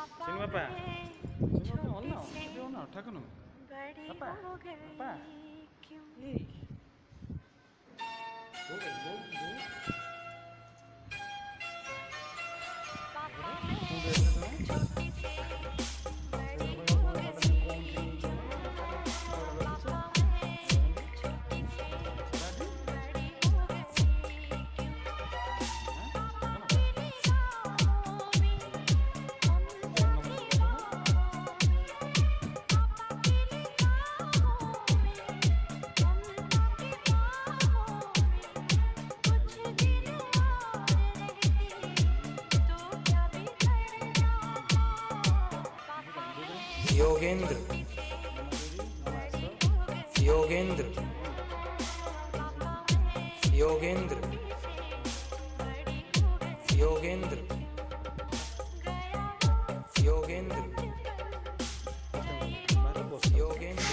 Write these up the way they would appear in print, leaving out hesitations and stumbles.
Chinupapa. Chinupapa, hold now. Hold now. Thakur नु. Papa. Papa. Hey. Go, go, go. Yogendra Yogendra Yogendra Yogendra Yogendra Yogendra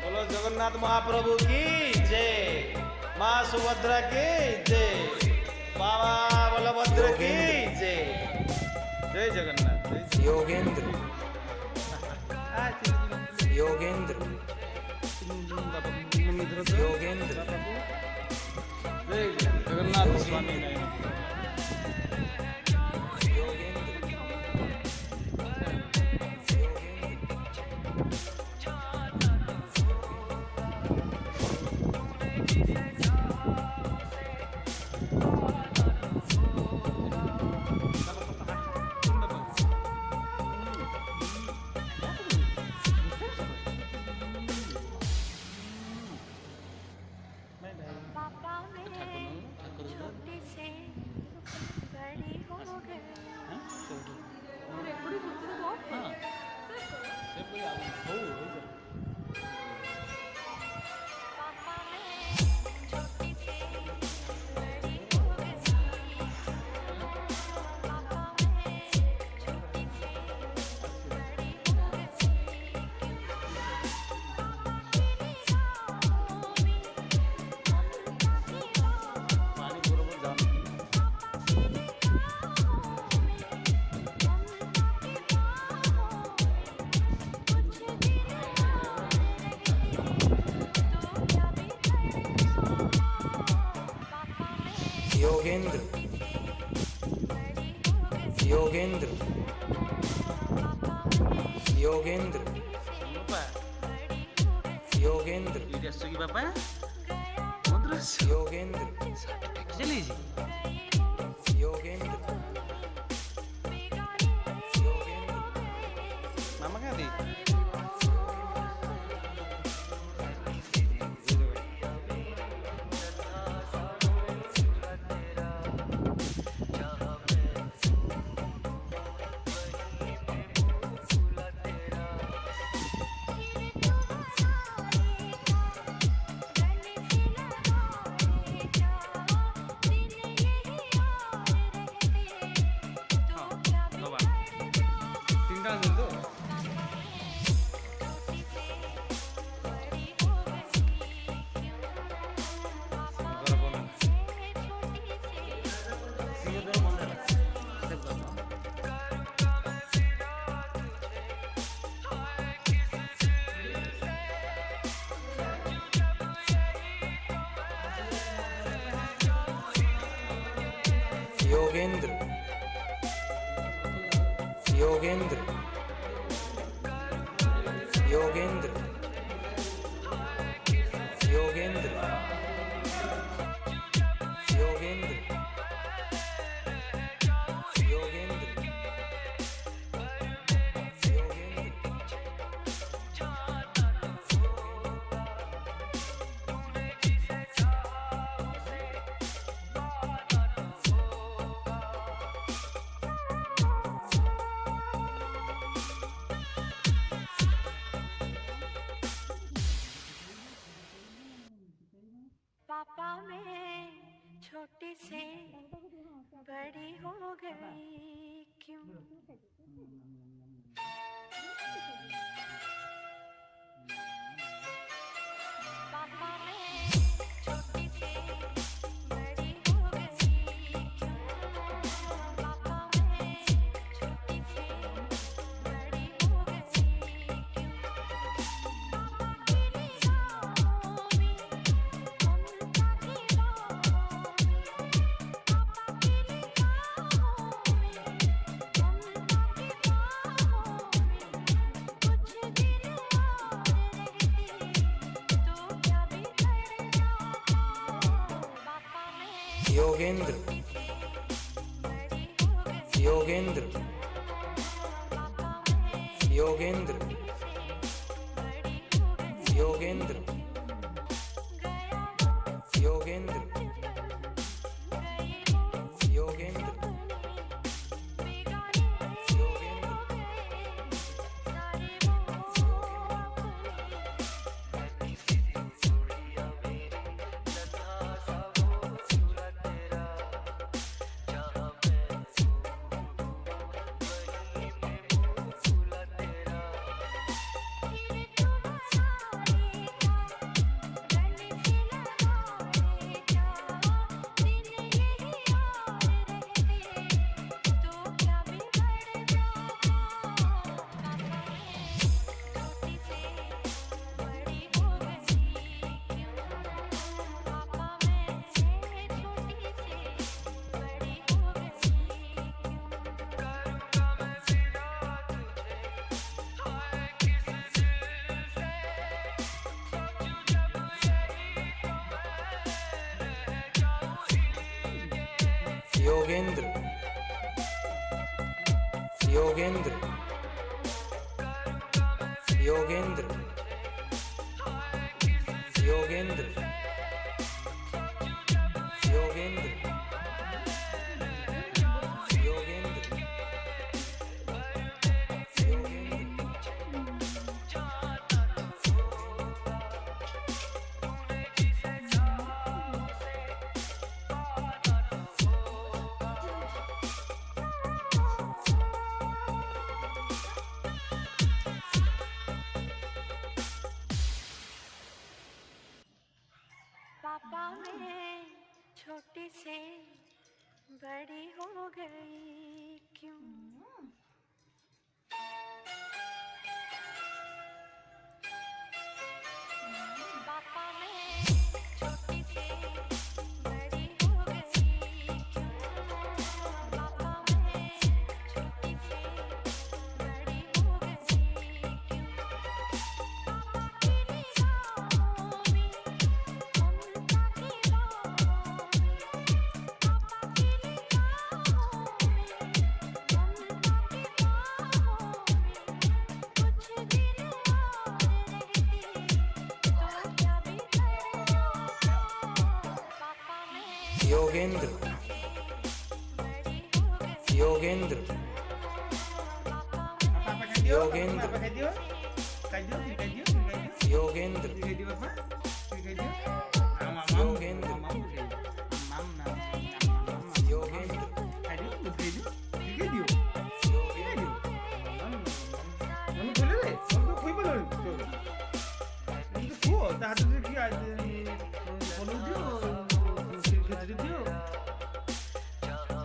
बोलो जगन्नाथ महाप्रभु की जय, माँ सुभद्रा की जय, बाबा बलभद्र की जय। जय जगन्नाथ। योगेंद्र योगेंद्र योगेंद्र जय जगन्नाथ स्वामी। योगेंद्र योगेंद्र योगेंद्र योगेंद्र बापा योगेंद्र चलिए योगेंद्र मामा कहाँ थी? योगेंद्र योगेंद्र योगेंद्र योगेंद्र पापा मैं छोटी से बड़ी हो गई क्यों? पापा मैं छोटी से बड़ी हो गई क्यों? पापा मैं छोटी से बड़ी हो गई क्यों? पापा की निगाहों में ममता की बाहों में, पापा की निगाहों में ममता की बाहों में कुछ दिन और रहती तो क्या बिगड़ जाता? पापा मैं योगेंद्र बड़ी हो गई, योगेंद्र पापा मैं योगेंद्र बड़ी हो गई, योगेंद्र गया वो योगेंद्र गए वो योगेंद्र बेगाने योगेंद्र हो गए सारे वो अपने। फिर तू बनाएगा गले से लगाएगा दिन यही और रहते तो क्या बिगड़ जाता? पापा मैं छोटी से बड़ी हो गई क्यों? पापा मैं छोटी से बड़ी हो गई क्यों? योगेंद्र योगेंद्र योगेंद्र योगेंद्र योगेंद्र योगेंद्र पापा मैं छोटी से बड़ी हो गई क्यों? पापा मैं छोटी से बड़ी हो गई क्यों? पापा मैं छोटी से बड़ी हो गई क्यों? पापा की निगाहों में ममता की बाहों में, पापा की निगाहों में ममता की बाहों में कुछ दिन और रहती तो क्या बिगड़ जाता? पापा मैं योगेंद्र बड़ी हो गई, योगेंद्र पापा मैं योगेंद्र योगेंद्र योगेंद्र योगेंद्र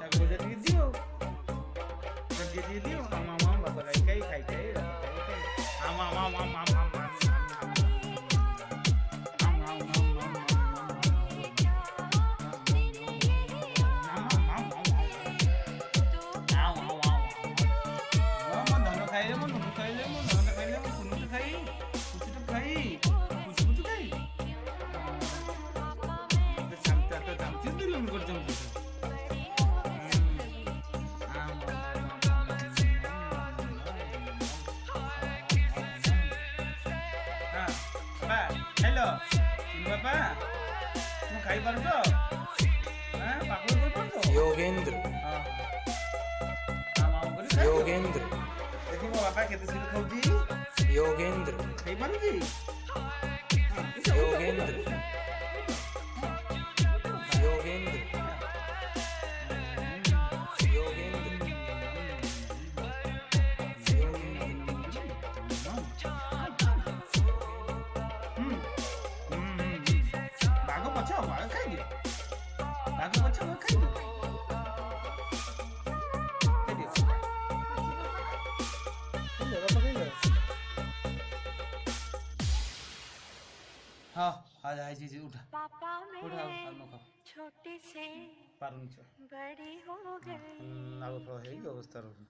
हेलो चिनुबापा ମୁଁ ଖାଇପାରୁଛ ପାଖକୁ କହିପାରୁଛ योगेंद्र योगेंद्र ଦେଖି ମୋ ବାପା କେତେ ଶୀଘ୍ର ଖାଉଛି योगेंद्र ଖାଇପାରୁଛି योगेंद्र अच्छा खाई दो हाँ आज आई जी उठा पापा उठा मैं आलू खाओ छोटी से पारुनी छो बड़ी हो गई नाग फल है अवस्था